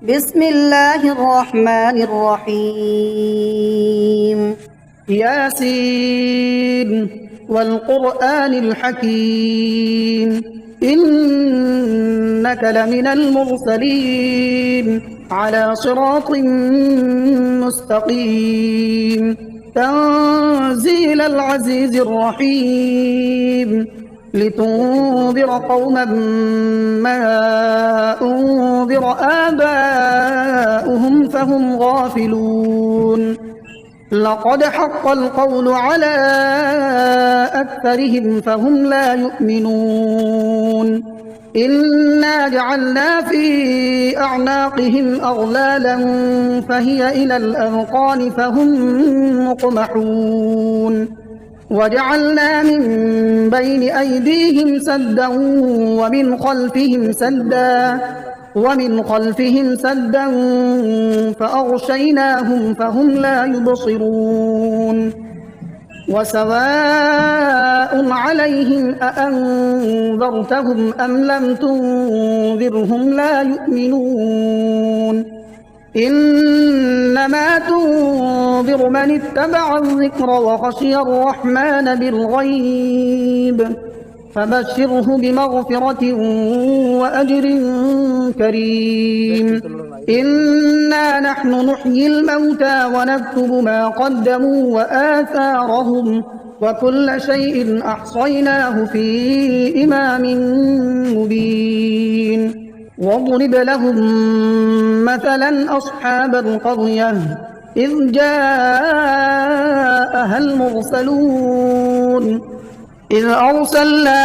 بسم الله الرحمن الرحيم. ياسين والقرآن الحكيم إنك لمن المرسلين على صراط مستقيم تنزيل العزيز الرحيم لتنذر قوما ما أنذر آباؤهم فهم غافلون لقد حق القول على أكثرهم فهم لا يؤمنون إنا جعلنا في أعناقهم أغلالا فهي إلى الأذقان فهم مقمحون وجعلنا من بين أيديهم سدا ومن خلفهم سدا فأغشيناهم فهم لا يبصرون وسواء عليهم أأنذرتهم أم لم تنذرهم لا يؤمنون إنما تنذر من اتبع الذكر وخشي الرحمن بالغيب فبشره بمغفرة وأجر كريم إنا نحن نحيي الموتى ونكتب ما قدموا وآثارهم وكل شيء أحصيناه في إمام مبين واضرب لهم مثلا أصحاب القرية إذ جاءها المرسلون إذ أرسلنا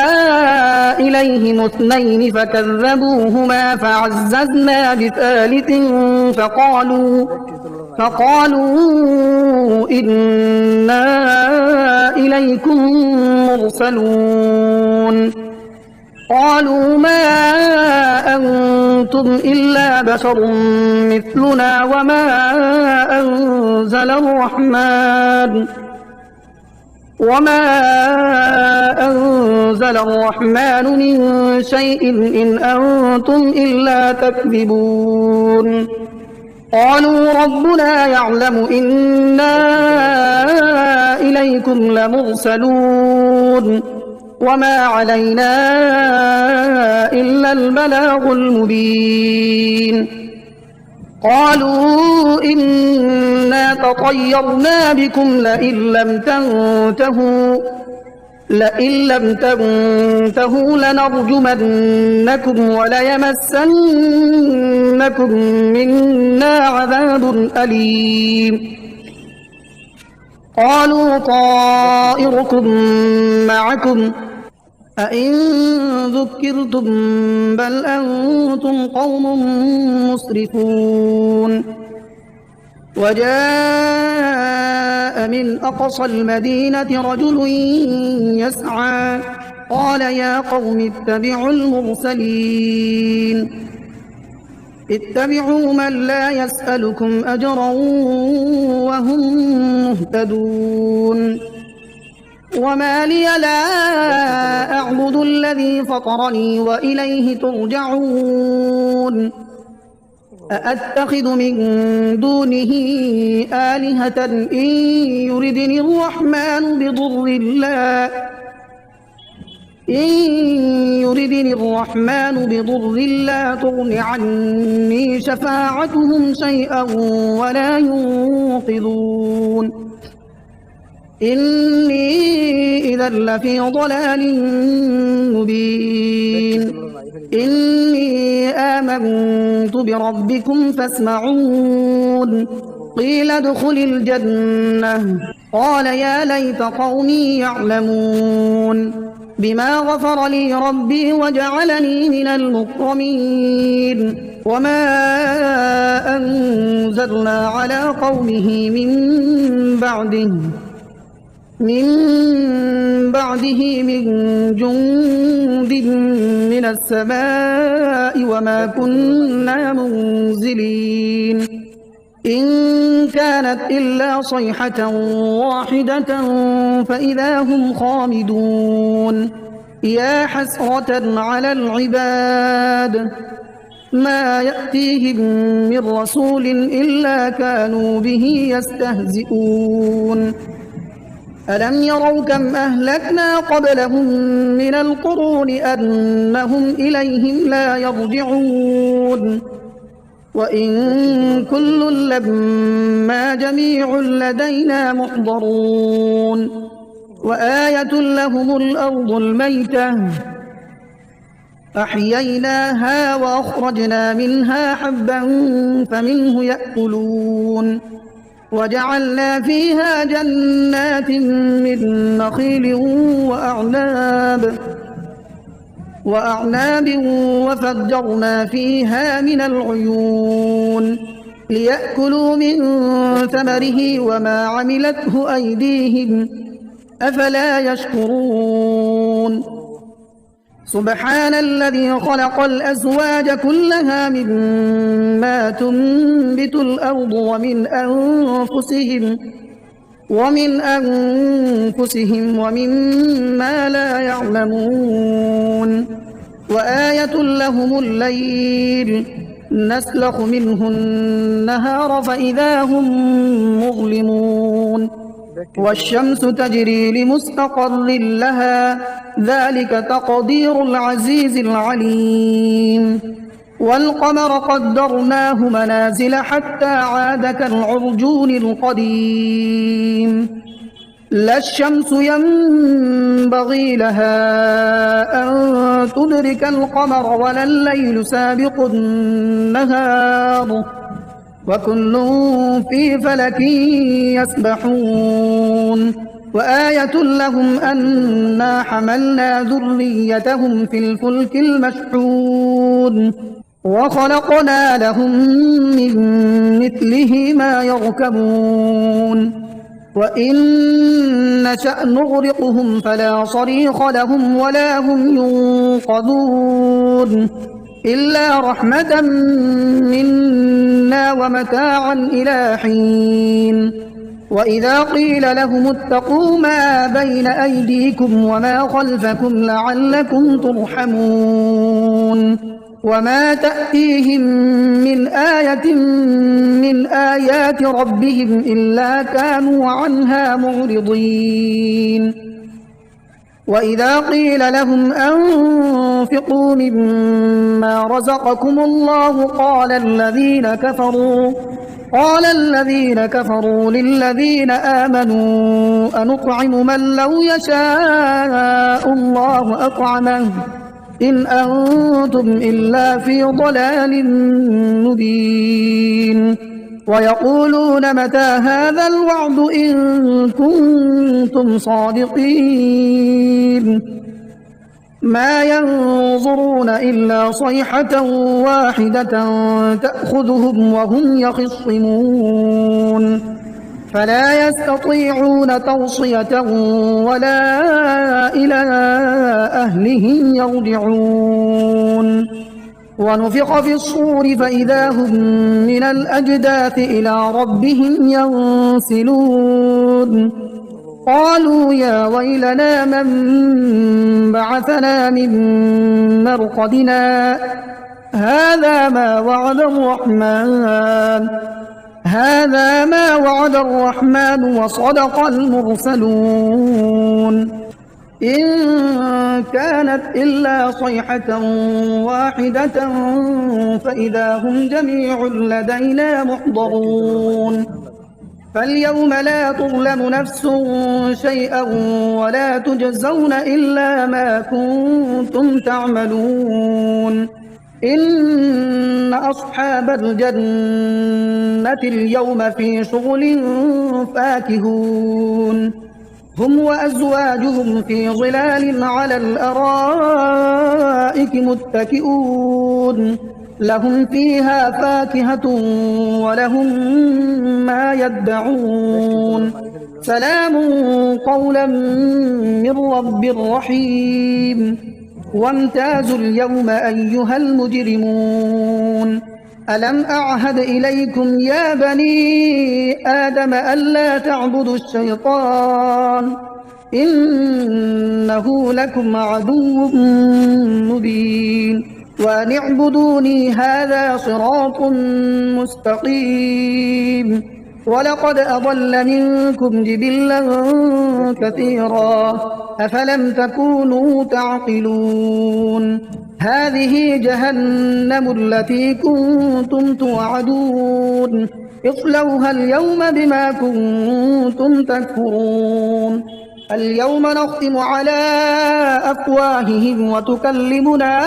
إليهم اثنين فكذبوهما فعززنا بثالث فقالوا إنا إليكم مرسلون قالوا ما أنتم إلا بشر مثلنا وما أنزل الرحمن من شيء إن أنتم إلا تكذبون قالوا ربنا يعلم إنا إليكم لمرسلون وما علينا إلا البلاغ المبين قالوا إنا تطيرنا بكم لئن لم تنتهوا لنرجمنكم وليمسنكم منا عذاب أليم قالوا طائركم معكم أئن ذكرتم بل أنتم قوم مسرفون وجاء من أقصى المدينة رجل يسعى قال يا قوم اتبعوا المرسلين اتبعوا من لا يسألكم أجرا وهم مهتدون وما لي لا أعبد الذي فطرني وإليه ترجعون أأتخذ من دونه آلهة إن يردني الرحمن بضر لا تغن عني شفاعتهم شيئا ولا ينقذون إني إذا لفي ضلال مبين إني آمنت بربكم فاسمعون قيل ادخل الجنة قال يا ليت قومي يعلمون بما غفر لي ربي وجعلني من المكرمين وما أنزلنا على قومه من بعده من جند من السماء وما كنا منزلين إن كانت إلا صيحة واحدة فإذا هم خامدون يا حسرة على العباد ما يأتيهم من رسول إلا كانوا به يستهزئون ألم يروا كم أهلكنا قبلهم من القرون أنهم إليهم لا يرجعون وإن كل لما جميع لدينا محضرون وآية لهم الأرض الميتة أحييناها وأخرجنا منها حبا فمنه يأكلون وجعلنا فيها جنات من نخيل وأعناب وفجرنا فيها من العيون ليأكلوا من ثمره وما عملته أيديهم أفلا يشكرون سبحان الذي خلق الأزواج كلها مما تنبت الأرض ومن أنفسهم ومما لا يعلمون وآية لهم الليل نسلخ منه النهار فإذا هم مظلمون والشمس تجري لمستقر لها ذلك تقدير العزيز العليم والقمر قدرناه منازل حتى عاد كالعرجون القديم لا الشمس ينبغي لها أن تدرك القمر ولا الليل سابق النهار وكل في فلك يسبحون وآية لهم أنا حملنا ذريتهم في الفلك المشحون وخلقنا لهم من مثله ما يركبون وإن نشأ نغرقهم فلا صريخ لهم ولا هم ينقذون إلا رحمة منا ومتاعا إلى حين وإذا قيل لهم اتقوا ما بين أيديكم وما خلفكم لعلكم ترحمون وما تأتيهم من آية من آيات ربهم إلا كانوا عنها معرضين وإذا قيل لهم أنفقوا مما رزقكم الله قال الذين كفروا للذين آمنوا أنطعم من لو يشاء الله أطعمه إن أنتم إلا في ضلال مبين ويقولون متى هذا الوعد إن كنتم صادقين ما ينظرون إلا صيحة واحدة تأخذهم وهم يخصمون فلا يستطيعون توصية ولا إلى أهلهم يرجعون ونفخ في الصور فإذا هم من الأجداث إلى ربهم ينسلون قالوا يا ويلنا من بعثنا من مرقدنا هذا ما وعد الرحمن وصدق المرسلون إن كانت إلا صيحة واحدة فإذا هم جميع لدينا محضرون فاليوم لا تظلم نفس شيئا ولا تجزون إلا ما كنتم تعملون إن أصحاب الجنة اليوم في شغل فاكهون هم وأزواجهم في ظلال على الأرائك متكئون لهم فيها فاكهة ولهم ما يدعون سلام قولا من رب رحيم وامتازوا اليوم أيها المجرمون ألم أعهد إليكم يا بني آدم ألا تعبدوا الشيطان إنه لكم عدو مبين وأن اعبدوني هذا صراط مستقيم. ولقد أضل منكم جبلا كثيرا أفلم تكونوا تعقلون. هذه جهنم التي كنتم توعدون اصلوها اليوم بما كنتم تكفرون. اليوم نختم على أفواههم وتكلمنا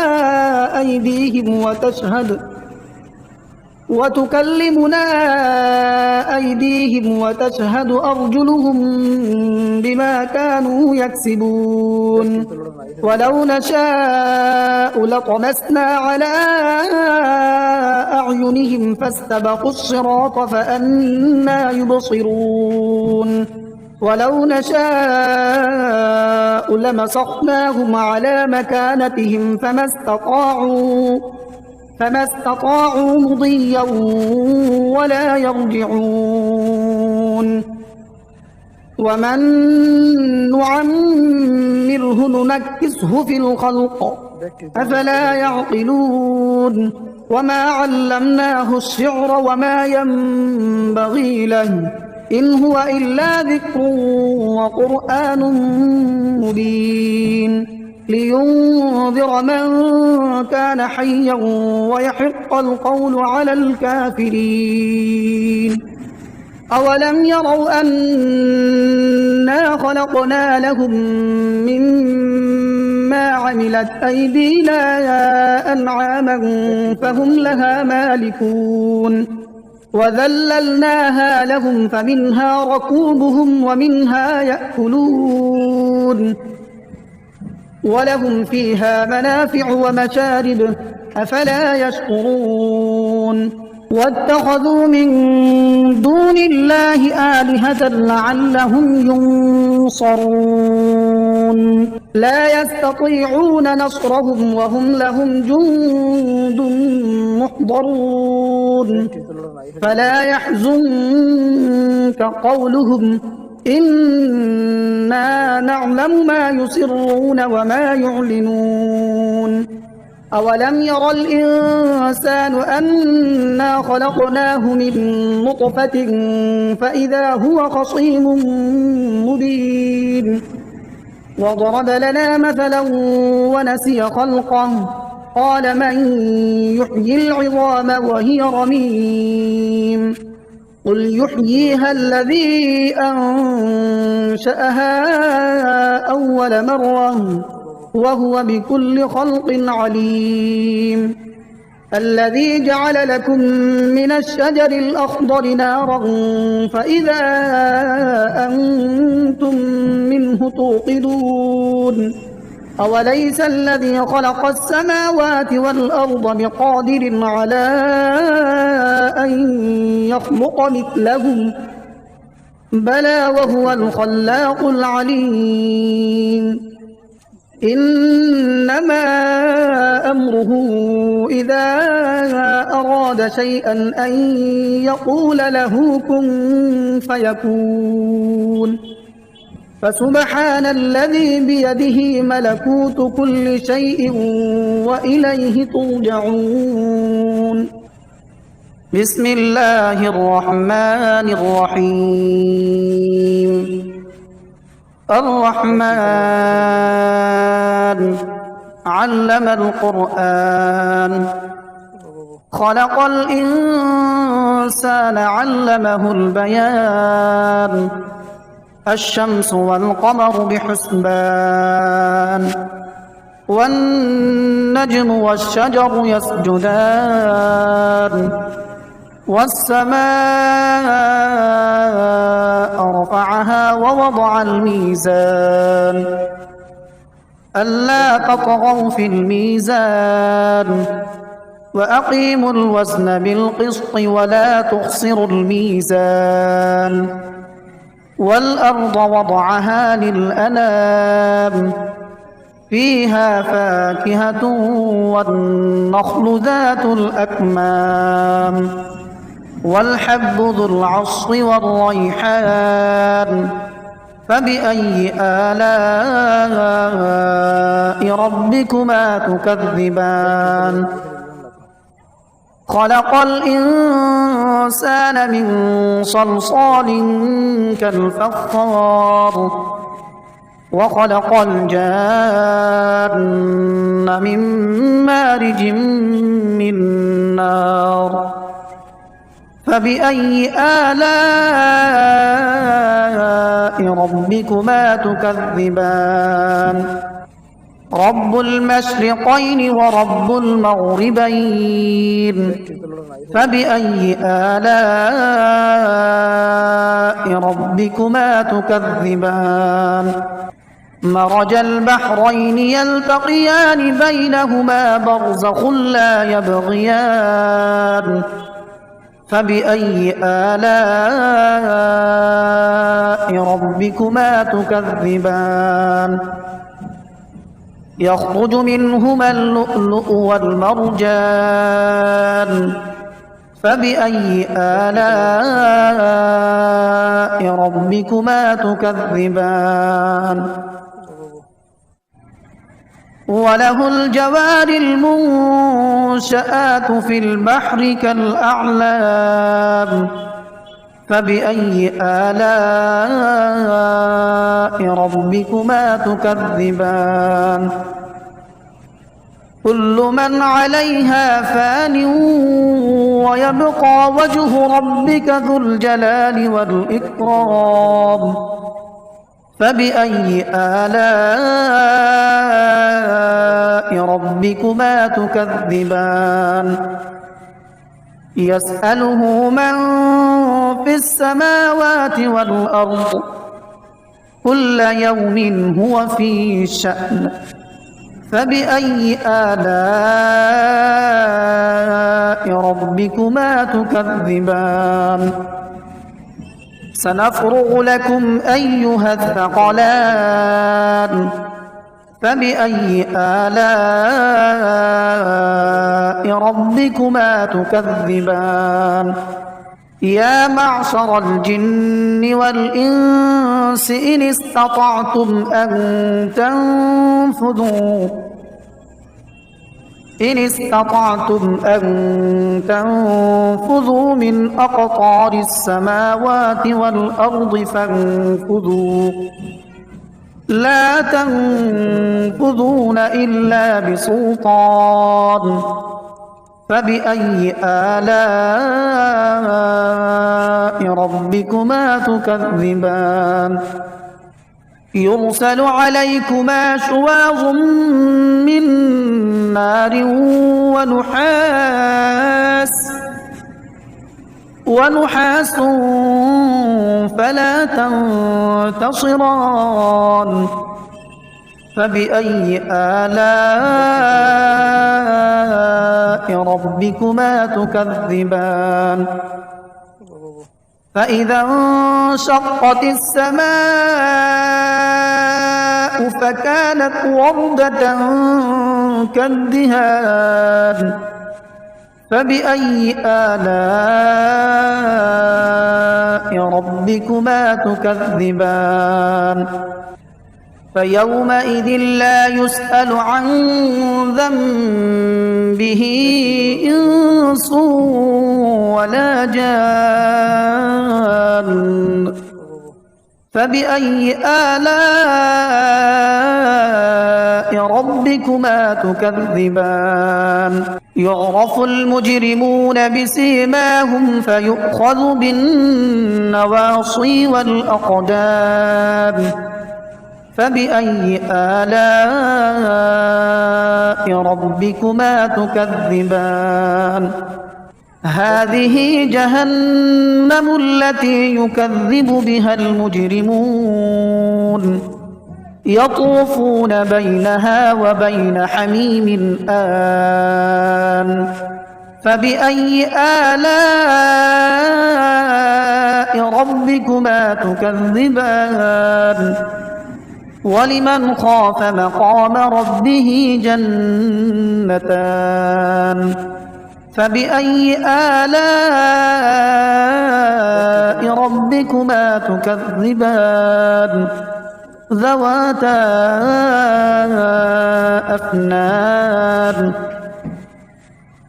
أيديهم وتشهد أرجلهم بما كانوا يكسبون. ولو نشاء لطمسنا على أعينهم فاستبقوا الصراط فأنى يبصرون. ولو نشاء لمسخناهم على مكانتهم فما استطاعوا مضيا ولا يرجعون. ومن نعمره ننكسه في الخلق أفلا يعقلون. وما علمناه الشعر وما ينبغي له إن هو إلا ذكر وقرآن مبين لينذر من كان حيا ويحق القول على الكافرين. أولم يروا أنا خلقنا لهم مما عملت أيدينا أنعاما فهم لها مالكون وذللناها لهم فمنها ركوبهم ومنها يأكلون ولهم فيها منافع ومشارب أفلا يشكرون. واتخذوا من دون الله آلهة لعلهم ينصرون لا يستطيعون نصرهم وهم لهم جند محضرون. فلا يحزنك قولهم إنا نعلم ما يسرون وما يعلنون. أولم ير الإنسان أنا خلقناه من نطفة فإذا هو خصيم مبين. وضرب لنا مثلا ونسي خلقه قال من يحيي العظام وهي رميم قل يحييها الذي أنشأها أول مرة وهو بكل خلق عليم. الذي جعل لكم من الشجر الأخضر نارا فإذا أنتم منه توقدون. أوليس الذي خلق السماوات والأرض بقادر على أن يخلق مثلهم بلى وهو الخلاق العليم. إنما أمره إذا أراد شيئا أن يقول له كن فيكون. فسبحان الذي بيده ملكوت كل شيء وإليه ترجعون. بسم الله الرحمن الرحيم. الرحمن علم القرآن خلق الإنسان علمه البيان. الشمس والقمر بحسبان والنجم والشجر يسجدان والسماء رفعها ووضع الميزان ألا تطغوا في الميزان وأقيموا الوزن بالقسط ولا تخسروا الميزان. والأرض وضعها للأنام فيها فاكهة والنخل ذات الأكمام والحب ذو العصف والريحان فبأي آلاء ربكما تكذبان خلق الإنسان من صلصال كالفخار وخلق الجان من مارج من نار فبأي آلاء ربكما تكذبان رب المشرقين ورب المغربين فبأي آلاء ربكما تكذبان مرج البحرين يلتقيان بينهما برزخ لا يبغيان فبأي آلاء ربكما تكذبان يخرج منهما اللؤلؤ والمرجان فبأي آلاء ربكما تكذبان وله الجوار المنشآت في البحر كالأعلام فبأي آلاء ربكما تكذبان كل من عليها فان ويبقى وجه ربك ذو الجلال والإكرام فبأي آلاء ربكما تكذبان يسأله من في السماوات والأرض كل يوم هو في شأن فبأي آلاء ربكما تكذبان سنفرغ لكم أيها الثقلان فبأي آلاء ربكما تكذبان يا معشر الجن والإنس إن استطعتم أن تنفذوا من أقطار السماوات والأرض فانفذوا لا تنفذون إلا بسلطان فبأي آلاء ربكما تكذبان يرسل عليكما شواظ من نار ونحاس فلا تنتصران فبأي آلاء ربكما تكذبان فإذا انشقت السماء فكانت وردة كالدهان فبأي آلاء ربكما تكذبان فيومئذ لا يسأل عن ذنبه إنس ولا جان فبأي آلاء ربكما تكذبان يعرف المجرمون بسيماهم فيؤخذ بالنواصي والأقدام فبأي آلاء ربكما تكذبان هذه جهنم التي يكذب بها المجرمون يطوفون بينها وبين حميم آن فبأي آلاء ربكما تكذبان ولمن خاف مقام ربه جنتان فبأي آلاء ربكما تكذبان ذواتا أفنان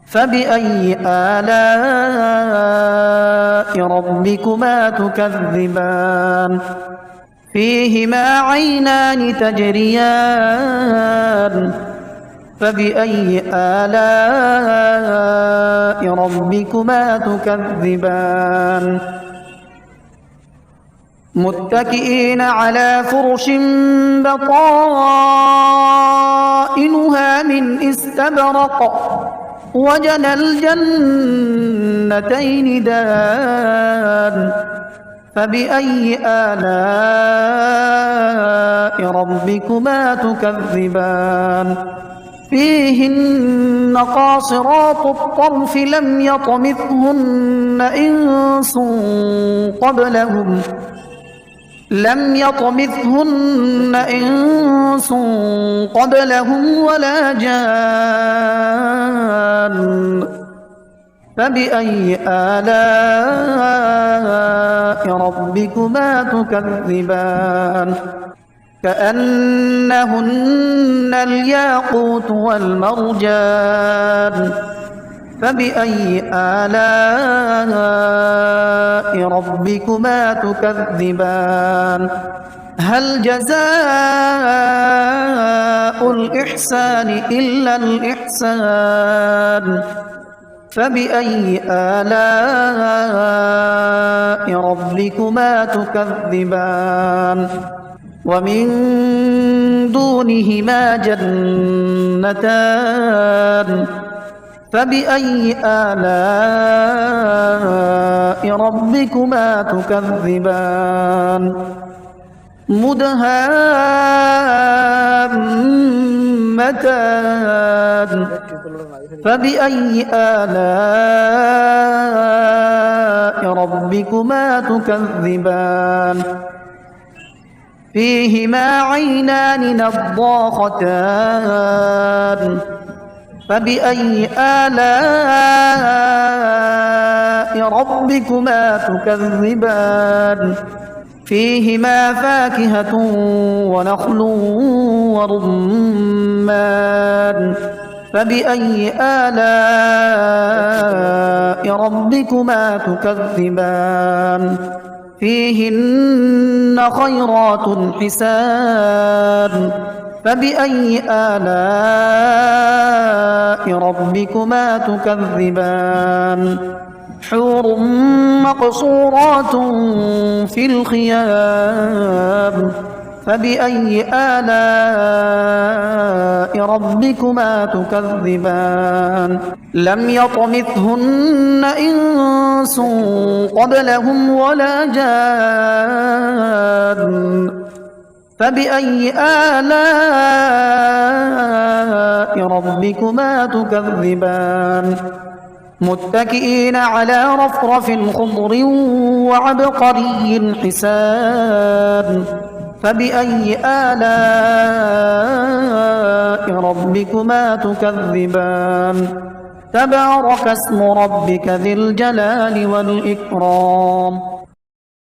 فبأي آلاء ربكما تكذبان فيهما عينان تجريان فبأي آلاء ربكما تكذبان متكئين على فرش بطائنها من استبرق وجنى الجنتين دان فبأي آلاء ربكما تكذبان فيهن قاصرات الطرف لم يطمثهن إنس قبلهم ولا جان فبأي آلاء ربكما تكذبان كأنهن الياقوت والمرجان فبأي آلاء ربكما تكذبان هل جزاء الإحسان إلا الإحسان فبأي آلاء ربكما تكذبان ومن دونهما جنتان فبأي آلاء ربكما تكذبان مدهامتان فبأي آلاء ربكما تكذبان فيهما عينان نضاختان فبأي آلاء ربكما تكذبان فيهما فاكهة ونخل ورمان فبأي آلاء ربكما تكذبان فيهن خيرات حسان فبأي آلاء ربكما تكذبان حور مقصورات في الخيام فبأي آلاء ربكما تكذبان لم يطمثهن إنس قبلهم ولا جان فبأي آلاء ربكما تكذبان متكئين على رفرف خضر وعبقري حسان فبأي آلاء ربكما تكذبان تبارك اسم ربك ذي الجلال والإكرام